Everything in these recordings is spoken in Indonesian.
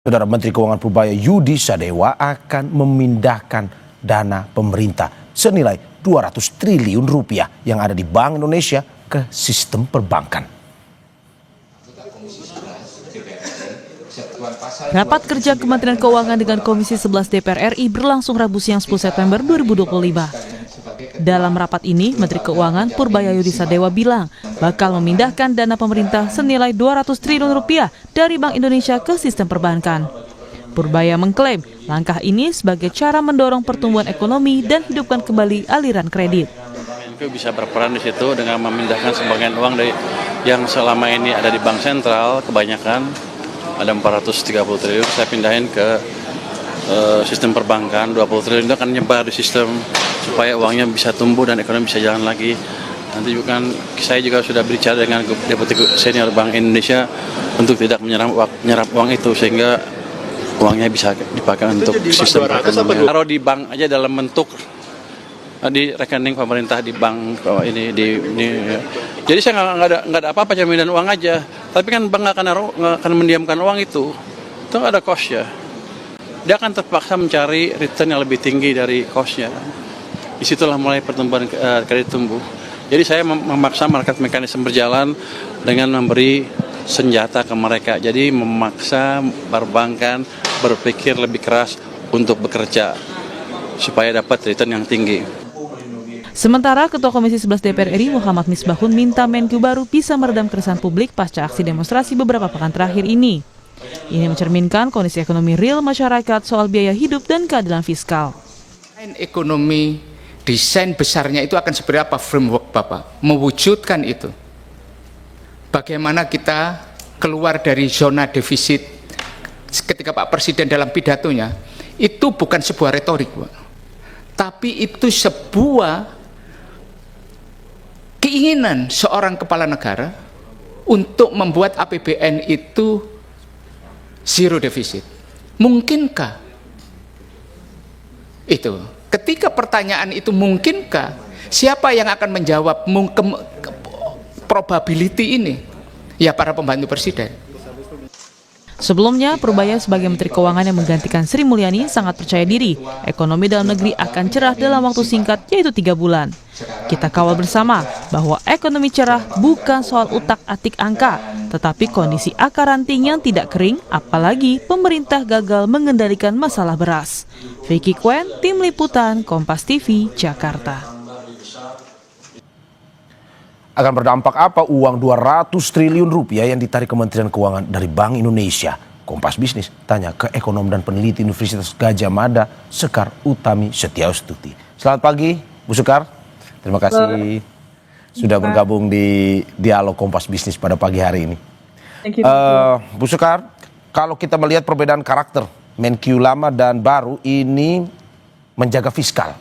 Saudara Menteri Keuangan Purbaya Yudi Sadewa akan memindahkan dana pemerintah senilai 200 triliun rupiah yang ada di Bank Indonesia ke sistem perbankan. Rapat kerja Kementerian Keuangan dengan Komisi 11 DPR RI berlangsung Rabu siang 10 September 2025. Dalam rapat ini, Menteri Keuangan Purbaya Yudi Sadewa bilang bakal memindahkan dana pemerintah senilai 200 triliun rupiah dari Bank Indonesia ke sistem perbankan. Purbaya mengklaim langkah ini sebagai cara mendorong pertumbuhan ekonomi dan hidupkan kembali aliran kredit. Menko bisa berperan di situ dengan memindahkan sebagian uang dari yang selama ini ada di bank sentral, kebanyakan ada 430 triliun, saya pindahin ke sistem perbankan. 20 triliun itu akan nyebar di sistem supaya uangnya bisa tumbuh dan ekonomi bisa jalan lagi. Nanti juga saya juga sudah berbicara dengan Deputi Senior Bank Indonesia untuk tidak menyerap uang itu sehingga uangnya bisa dipakai untuk sistem perekonomian. Taruh di bank aja dalam bentuk di rekening pemerintah di bank ini. Jadi saya nggak ada apa-apa, jaminan uang aja. Tapi kan bank nggak akan mendiamkan uang itu ada cost-nya. Dia akan terpaksa mencari return yang lebih tinggi dari cost-nya. Disitulah mulai pertumbuhan kredit tumbuh. Jadi saya memaksa market mekanisme berjalan dengan memberi senjata ke mereka. Jadi memaksa perbankan berpikir lebih keras untuk bekerja supaya dapat return yang tinggi. Sementara Ketua Komisi 11 DPR RI Muhammad Misbahun minta Menku baru bisa meredam keresahan publik pasca aksi demonstrasi beberapa pekan terakhir ini. Ini mencerminkan kondisi ekonomi real masyarakat soal biaya hidup dan keadilan fiskal. Ekonomi, desain besarnya itu akan seperti apa framework Bapak? Mewujudkan itu. Bagaimana kita keluar dari zona defisit ketika Pak Presiden dalam pidatonya, itu bukan sebuah retorik, Pak. Tapi itu sebuah keinginan seorang kepala negara untuk membuat APBN itu zero defisit. Mungkinkah? Itu. Ketika pertanyaan itu mungkinkah, siapa yang akan menjawab probability ini? Ya para pembantu presiden. Sebelumnya, Purbaya sebagai Menteri Keuangan yang menggantikan Sri Mulyani sangat percaya diri ekonomi dalam negeri akan cerah dalam waktu singkat, yaitu 3 bulan. Kita kawal bersama bahwa ekonomi cerah bukan soal utak-atik angka, tetapi kondisi akar ranting yang tidak kering, apalagi pemerintah gagal mengendalikan masalah beras. Vicky Kwen, Tim Liputan, Kompas TV, Jakarta. Akan berdampak apa uang 200 triliun rupiah yang ditarik Kementerian Keuangan dari Bank Indonesia? Kompas Bisnis tanya ke ekonom dan peneliti Universitas Gadjah Mada, Sekar Utami Setiaustuti. Selamat pagi, Bu Sekar. Terima kasih sudah bergabung di Dialog Kompas Bisnis pada pagi hari ini. Bu Sekar, kalau kita melihat perbedaan karakter Menkyu lama dan baru ini menjaga fiskal.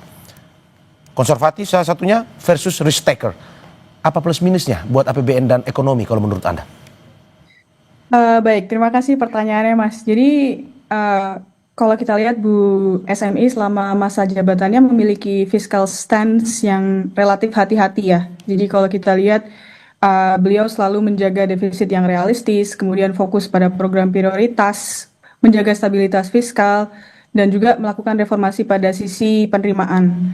Konservatif salah satunya versus risk taker. Apa plus minusnya buat APBN dan ekonomi kalau menurut Anda? Baik, terima kasih pertanyaannya Mas. Jadi kalau kita lihat Bu SMI selama masa jabatannya memiliki fiscal stance yang relatif hati-hati ya. Jadi kalau kita lihat beliau selalu menjaga defisit yang realistis, kemudian fokus pada program prioritas, menjaga stabilitas fiskal, dan juga melakukan reformasi pada sisi penerimaan.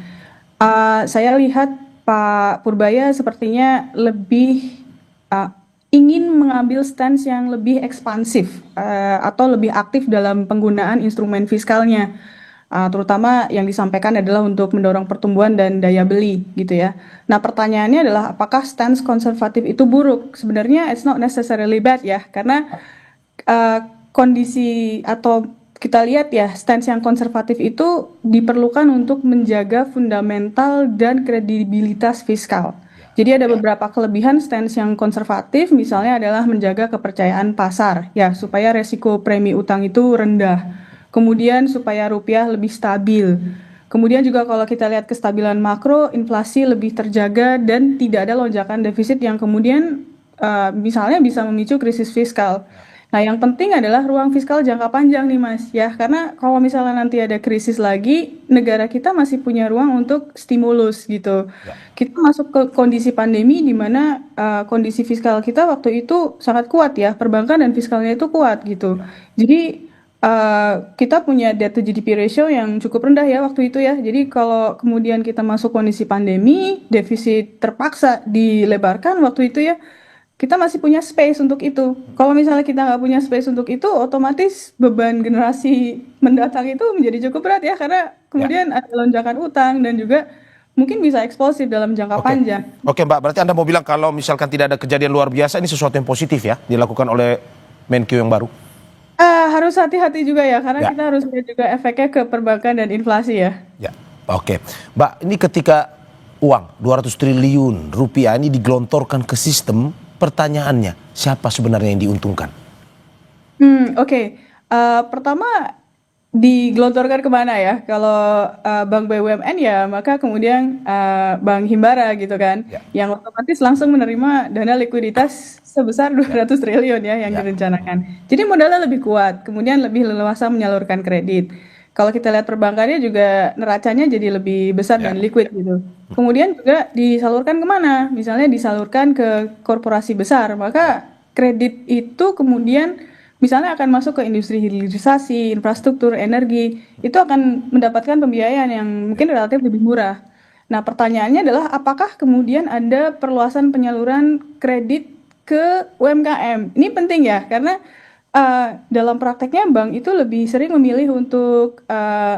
Saya lihat Pak Purbaya sepertinya lebih ingin mengambil stance yang lebih ekspansif atau lebih aktif dalam penggunaan instrumen fiskalnya, terutama yang disampaikan adalah untuk mendorong pertumbuhan dan daya beli gitu ya. Nah pertanyaannya adalah apakah stance konservatif itu buruk? Sebenarnya it's not necessarily bad ya, karena kondisi atau kita lihat ya, stance yang konservatif itu diperlukan untuk menjaga fundamental dan kredibilitas fiskal. Jadi ada beberapa kelebihan stance yang konservatif, misalnya adalah menjaga kepercayaan pasar, ya supaya resiko premi utang itu rendah. Kemudian supaya rupiah lebih stabil. Kemudian juga kalau kita lihat kestabilan makro, inflasi lebih terjaga dan tidak ada lonjakan defisit yang kemudian misalnya bisa memicu krisis fiskal. Nah, yang penting adalah ruang fiskal jangka panjang nih Mas, ya. Karena kalau misalnya nanti ada krisis lagi, negara kita masih punya ruang untuk stimulus gitu. Ya. Kita masuk ke kondisi pandemi di mana kondisi fiskal kita waktu itu sangat kuat ya, perbankan dan fiskalnya itu kuat gitu. Ya. Jadi kita punya debt to GDP ratio yang cukup rendah ya waktu itu ya. Jadi kalau kemudian kita masuk kondisi pandemi, defisit terpaksa dilebarkan waktu itu ya, kita masih punya space untuk itu. Kalau misalnya kita nggak punya space untuk itu, otomatis beban generasi mendatang itu menjadi cukup berat ya, karena kemudian ada lonjakan utang dan juga mungkin bisa eksplosif dalam jangka Oke. panjang. Oke Mbak, berarti Anda mau bilang kalau misalkan tidak ada kejadian luar biasa, ini sesuatu yang positif ya dilakukan oleh Menkyu yang baru? Harus hati-hati juga ya, karena Ya. kita harus lihat juga efeknya ke perbankan dan inflasi ya. Ya, oke. Mbak, ini ketika uang 200 triliun rupiah ini digelontorkan ke sistem, pertanyaannya, siapa sebenarnya yang diuntungkan? Oke. Pertama digelontorkan kemana ya? Kalau bank BUMN ya, maka kemudian Bank Himbara gitu kan, Ya. yang otomatis langsung menerima dana likuiditas sebesar 200 triliun ya yang Ya. direncanakan. Jadi modalnya lebih kuat, kemudian lebih leluasa menyalurkan kredit. Kalau kita lihat perbankannya juga neracanya jadi lebih besar Ya. dan liquid gitu. Kemudian juga disalurkan kemana? Misalnya disalurkan ke korporasi besar, maka kredit itu kemudian misalnya akan masuk ke industri hilirisasi, infrastruktur, energi, itu akan mendapatkan pembiayaan yang mungkin relatif lebih murah. Nah, pertanyaannya adalah apakah kemudian ada perluasan penyaluran kredit ke UMKM? Ini penting ya, karena dalam prakteknya bank itu lebih sering memilih untuk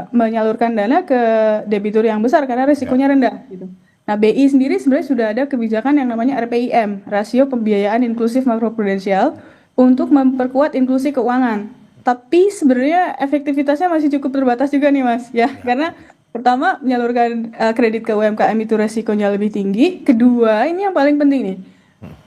menyalurkan dana ke debitur yang besar karena risikonya rendah gitu. Nah, BI sendiri sebenarnya sudah ada kebijakan yang namanya RPIM, Rasio Pembiayaan Inklusif Makroprudensial, untuk memperkuat inklusi keuangan. Tapi sebenarnya efektivitasnya masih cukup terbatas juga nih Mas, ya. Karena pertama menyalurkan kredit ke UMKM itu resikonya lebih tinggi. Kedua, ini yang paling penting nih.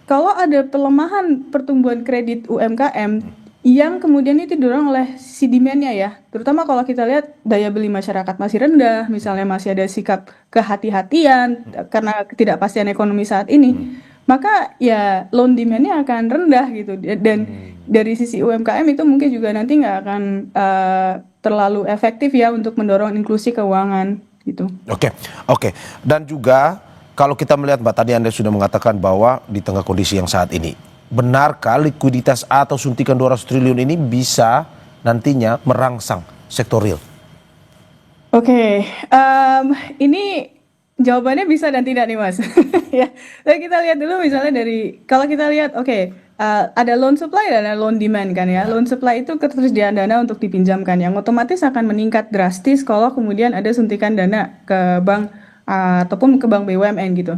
Kalau ada pelemahan pertumbuhan kredit UMKM yang kemudian itu didorong oleh si demand-nya ya, terutama kalau kita lihat daya beli masyarakat masih rendah, misalnya masih ada sikap kehati-hatian karena ketidakpastian ekonomi saat ini, maka ya loan demand-nya akan rendah gitu. Dan dari sisi UMKM itu mungkin juga nanti nggak akan terlalu efektif ya untuk mendorong inklusi keuangan gitu. Oke, oke. Dan juga kalau kita melihat Mbak, tadi Anda sudah mengatakan bahwa di tengah kondisi yang saat ini, benarkah likuiditas atau suntikan 200 triliun ini bisa nantinya merangsang sektor real? Oke, ini jawabannya bisa dan tidak nih Mas. Ya, tapi kita lihat dulu misalnya dari kalau kita lihat, oke, ada loan supply dan ada loan demand kan ya. Loan supply itu ketersediaan dana untuk dipinjamkan yang otomatis akan meningkat drastis kalau kemudian ada suntikan dana ke bank ataupun ke bank BUMN gitu.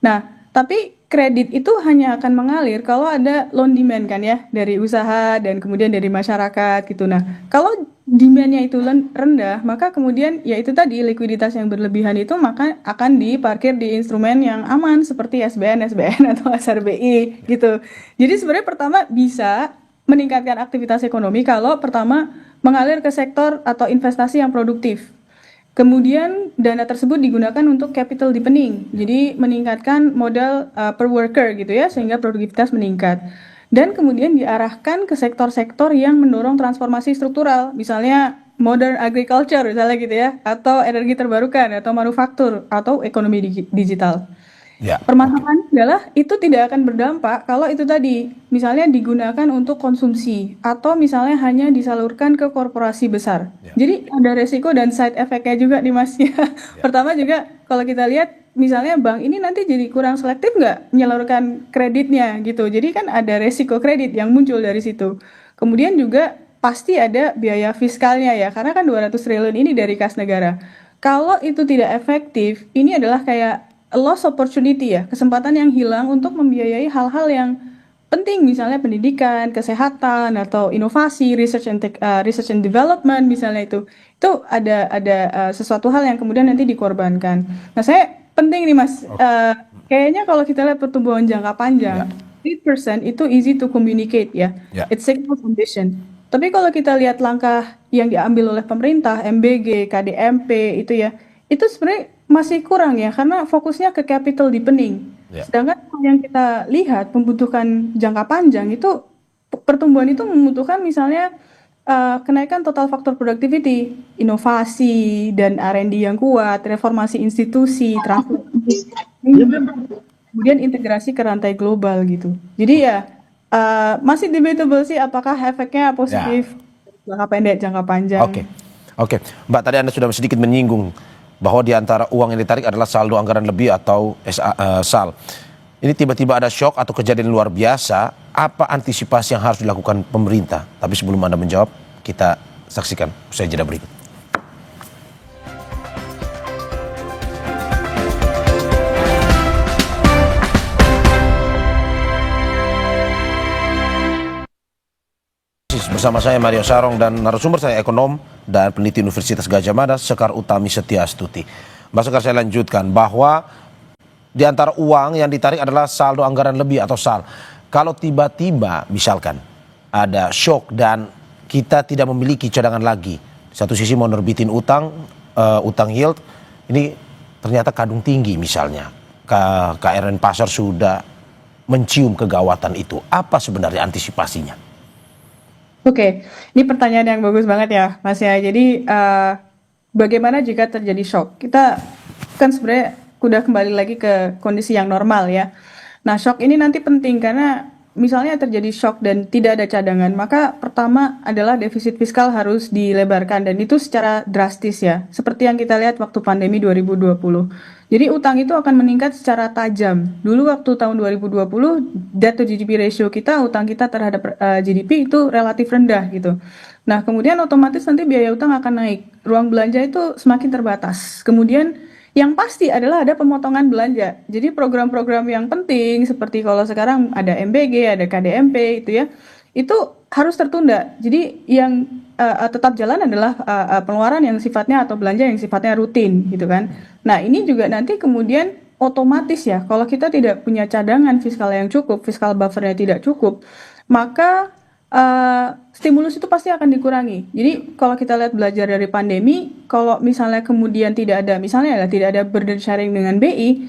Nah, tapi kredit itu hanya akan mengalir kalau ada loan demand kan ya, dari usaha dan kemudian dari masyarakat gitu. Nah, kalau demand-nya itu rendah, maka kemudian ya itu tadi likuiditas yang berlebihan itu maka akan diparkir di instrumen yang aman seperti SBN atau SRBI gitu. Jadi sebenarnya pertama bisa meningkatkan aktivitas ekonomi kalau pertama mengalir ke sektor atau investasi yang produktif. Kemudian dana tersebut digunakan untuk capital deepening, jadi meningkatkan modal per worker gitu ya, sehingga produktivitas meningkat. Dan kemudian diarahkan ke sektor-sektor yang mendorong transformasi struktural, misalnya modern agriculture misalnya gitu ya, atau energi terbarukan, atau manufaktur, atau ekonomi digital. Ya. Permasalahannya adalah itu tidak akan berdampak kalau itu tadi misalnya digunakan untuk konsumsi atau misalnya hanya disalurkan ke korporasi besar. Ya. Jadi ada resiko dan side effect-nya juga nih Mas. Pertama juga kalau kita lihat misalnya bank ini nanti jadi kurang selektif nggak menyalurkan kreditnya gitu. Jadi kan ada resiko kredit yang muncul dari situ. Kemudian juga pasti ada biaya fiskalnya ya, karena kan 200 triliun ini dari kas negara. Kalau itu tidak efektif, ini adalah kayak a loss opportunity ya, kesempatan yang hilang untuk membiayai hal-hal yang penting, misalnya pendidikan, kesehatan, atau inovasi, research and development misalnya itu ada sesuatu hal yang kemudian nanti dikorbankan. Nah, saya penting nih Mas, kayaknya kalau kita lihat pertumbuhan jangka panjang, 8% itu easy to communicate ya, it's signals ambition. Tapi kalau kita lihat langkah yang diambil oleh pemerintah, MBG, KDMP itu sebenarnya masih kurang ya, karena fokusnya ke capital deepening. Sedangkan yang kita lihat membutuhkan jangka panjang itu pertumbuhan itu membutuhkan misalnya kenaikan total faktor productivity, inovasi dan R&D yang kuat, reformasi institusi, transformasi, kemudian integrasi ke rantai global gitu. Jadi ya masih debatable sih apakah efeknya positif jangka pendek, jangka panjang. Oke, oke, Mbak, tadi Anda sudah sedikit menyinggung bahwa di antara uang yang ditarik adalah saldo anggaran lebih atau SAL. Ini tiba-tiba ada shock atau kejadian luar biasa, apa antisipasi yang harus dilakukan pemerintah? Tapi sebelum Anda menjawab, kita saksikan usai jeda berikut. Bersama saya Mario Sarong dan narasumber saya ekonom dan peneliti Universitas Gadjah Mada Sekar Utami Setiastuti. Mbak Sekar, saya lanjutkan bahwa di antara uang yang ditarik adalah saldo anggaran lebih atau SAL. Kalau tiba-tiba misalkan ada shock dan kita tidak memiliki cadangan lagi, satu sisi mau nerbitin utang, utang yield, ini ternyata kadung tinggi misalnya, KRN pasar sudah mencium kegawatan itu. Apa sebenarnya antisipasinya? Oke, ini pertanyaan yang bagus banget ya, Mas ya. Jadi bagaimana jika terjadi shock? Kita kan sebenarnya udah kembali lagi ke kondisi yang normal ya. Nah, shock ini nanti penting karena misalnya terjadi shock dan tidak ada cadangan, maka pertama adalah defisit fiskal harus dilebarkan dan itu secara drastis ya. Seperti yang kita lihat waktu pandemi 2020. Jadi utang itu akan meningkat secara tajam. Dulu waktu tahun 2020 debt to GDP ratio kita, utang kita terhadap GDP itu relatif rendah gitu. Nah, kemudian otomatis nanti biaya utang akan naik. Ruang belanja itu semakin terbatas. Kemudian yang pasti adalah ada pemotongan belanja. Jadi program-program yang penting seperti kalau sekarang ada MBG, ada KDMP itu ya, itu harus tertunda. Jadi yang tetap jalan adalah pengeluaran yang sifatnya atau belanja yang sifatnya rutin gitu kan. Nah, ini juga nanti kemudian otomatis ya, kalau kita tidak punya cadangan fiskal yang cukup, fiskal buffernya tidak cukup, maka stimulus itu pasti akan dikurangi. Jadi kalau kita lihat belajar dari pandemi, kalau misalnya kemudian tidak ada, misalnya tidak ada burden sharing dengan BI,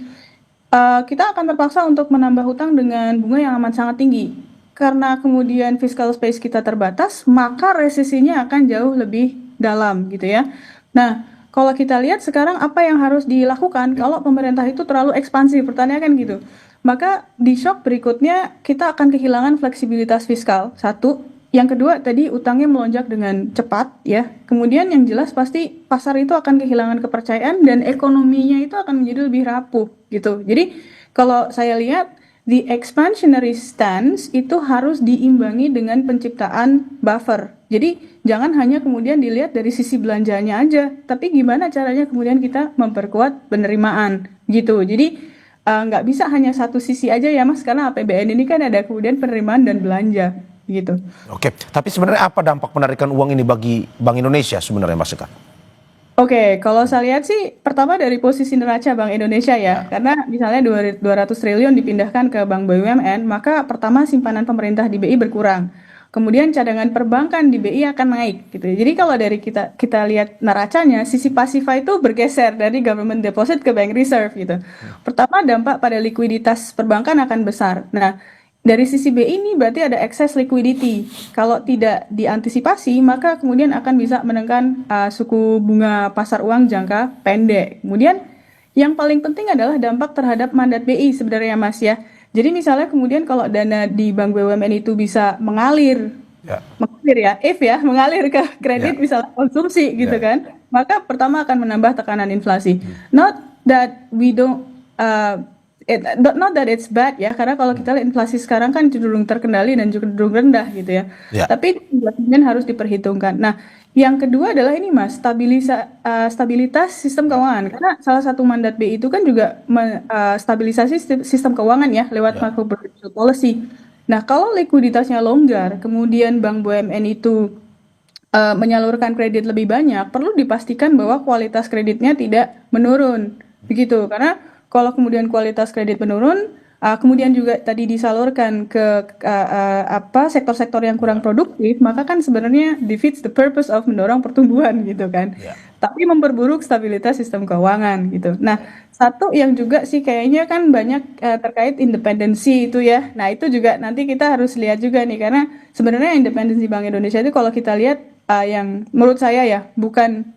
kita akan terpaksa untuk menambah hutang dengan bunga yang amat sangat tinggi. Karena kemudian fiscal space kita terbatas, maka resesinya akan jauh lebih dalam gitu ya. Nah, kalau kita lihat sekarang apa yang harus dilakukan kalau pemerintah itu terlalu ekspansif, pertanyaan kan gitu. Maka di shock berikutnya kita akan kehilangan fleksibilitas fiskal, satu. Yang kedua tadi utangnya melonjak dengan cepat ya. Kemudian yang jelas pasti pasar itu akan kehilangan kepercayaan dan ekonominya itu akan menjadi lebih rapuh gitu. Jadi kalau saya lihat the expansionary stance itu harus diimbangi dengan penciptaan buffer. Jadi jangan hanya kemudian dilihat dari sisi belanjanya aja, tapi gimana caranya kemudian kita memperkuat penerimaan gitu. Jadi nggak bisa hanya satu sisi aja ya Mas, karena APBN ini kan ada kemudian penerimaan dan belanja gitu. Oke, tapi sebenarnya apa dampak penarikan uang ini bagi Bank Indonesia sebenarnya, Mas Sekar? Oke, kalau saya lihat sih pertama dari posisi neraca Bank Indonesia ya, karena misalnya 200 triliun dipindahkan ke Bank BUMN, maka pertama simpanan pemerintah di BI berkurang. Kemudian cadangan perbankan di BI akan naik gitu. Jadi kalau dari kita lihat neracanya, sisi pasifa itu bergeser dari government deposit ke bank reserve gitu. Pertama dampak pada likuiditas perbankan akan besar. Nah, dari sisi BI ini berarti ada excess liquidity. Kalau tidak diantisipasi, maka kemudian akan bisa menekan suku bunga pasar uang jangka pendek. Kemudian yang paling penting adalah dampak terhadap mandat BI sebenarnya Mas ya. Jadi misalnya kemudian kalau dana di Bank BUMN itu bisa mengalir mengalir ke kredit misalnya konsumsi gitu kan, maka pertama akan menambah tekanan inflasi. Not that we don't not that it's bad ya, karena kalau kita lihat inflasi sekarang kan cenderung terkendali dan cenderung rendah gitu ya. Tapi inflasinya harus diperhitungkan. Nah, yang kedua adalah ini Mas, stabilitas sistem keuangan. Karena salah satu mandat BI itu kan juga stabilisasi sistem keuangan ya lewat macroprudential policy. Nah, kalau likuiditasnya longgar, kemudian Bank BUMN itu menyalurkan kredit lebih banyak, perlu dipastikan bahwa kualitas kreditnya tidak menurun. Begitu, karena kalau kemudian kualitas kredit menurun, kemudian juga tadi disalurkan ke sektor-sektor yang kurang produktif, maka kan sebenarnya defeats the purpose of mendorong pertumbuhan gitu kan. Tapi memperburuk stabilitas sistem keuangan gitu. Nah, satu yang juga sih kayaknya kan banyak terkait independensi itu ya. Nah, itu juga nanti kita harus lihat juga nih, karena sebenarnya independensi Bank Indonesia itu kalau kita lihat yang menurut saya ya bukan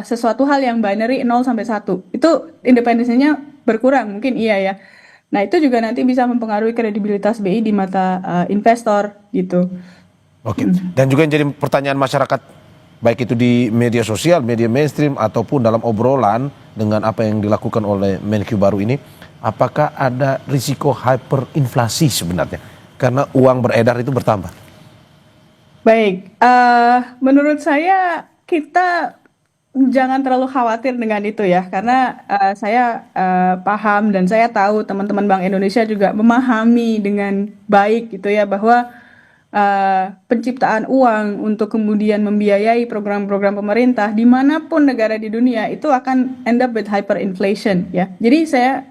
sesuatu hal yang binary 0 sampai 1. Itu independensinya berkurang, mungkin iya ya. Nah, itu juga nanti bisa mempengaruhi kredibilitas BI di mata investor gitu. Oke. Dan juga yang jadi pertanyaan masyarakat, baik itu di media sosial, media mainstream, ataupun dalam obrolan dengan apa yang dilakukan oleh Menkyu baru ini, apakah ada risiko hyperinflasi sebenarnya? Karena uang beredar itu bertambah. Baik, menurut saya kita jangan terlalu khawatir dengan itu ya, karena saya paham dan saya tahu teman-teman Bank Indonesia juga memahami dengan baik gitu ya bahwa penciptaan uang untuk kemudian membiayai program-program pemerintah dimanapun negara di dunia itu akan end up with hyperinflation ya. Jadi saya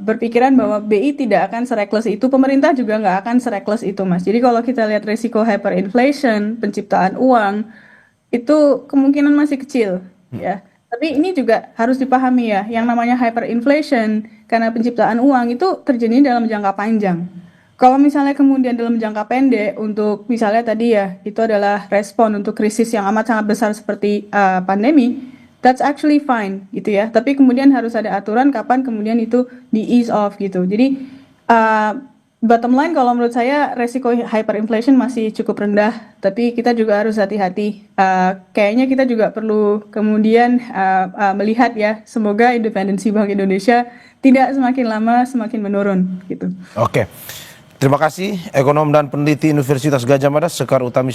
berpikiran bahwa BI tidak akan sereckless itu, pemerintah juga nggak akan sereckless itu, Mas. Jadi kalau kita lihat risiko hyperinflation, penciptaan uang, itu kemungkinan masih kecil, ya. Tapi ini juga harus dipahami ya, yang namanya hyperinflation karena penciptaan uang itu terjadi dalam jangka panjang. Kalau misalnya kemudian dalam jangka pendek untuk misalnya tadi ya, itu adalah respon untuk krisis yang amat sangat besar seperti pandemi, that's actually fine gitu ya. Tapi kemudian harus ada aturan kapan kemudian itu di ease off gitu. Jadi bottom line kalau menurut saya resiko hyperinflation masih cukup rendah. Tapi kita juga harus hati-hati. Kayaknya kita juga perlu kemudian melihat ya. Semoga independensi Bank Indonesia tidak semakin lama semakin menurun gitu. Oke. Terima kasih ekonom dan peneliti Universitas Gadjah Mada Sekar Utami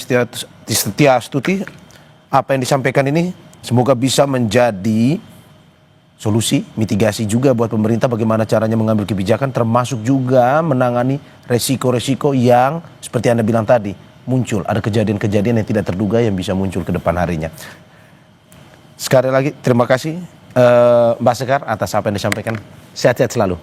Setiastuti. Apa yang disampaikan ini semoga bisa menjadi solusi, mitigasi juga buat pemerintah bagaimana caranya mengambil kebijakan termasuk juga menangani resiko-resiko yang seperti Anda bilang tadi muncul. Ada kejadian-kejadian yang tidak terduga yang bisa muncul ke depan harinya. Sekali lagi terima kasih Mbak Sekar atas apa yang disampaikan. Sehat-sehat selalu.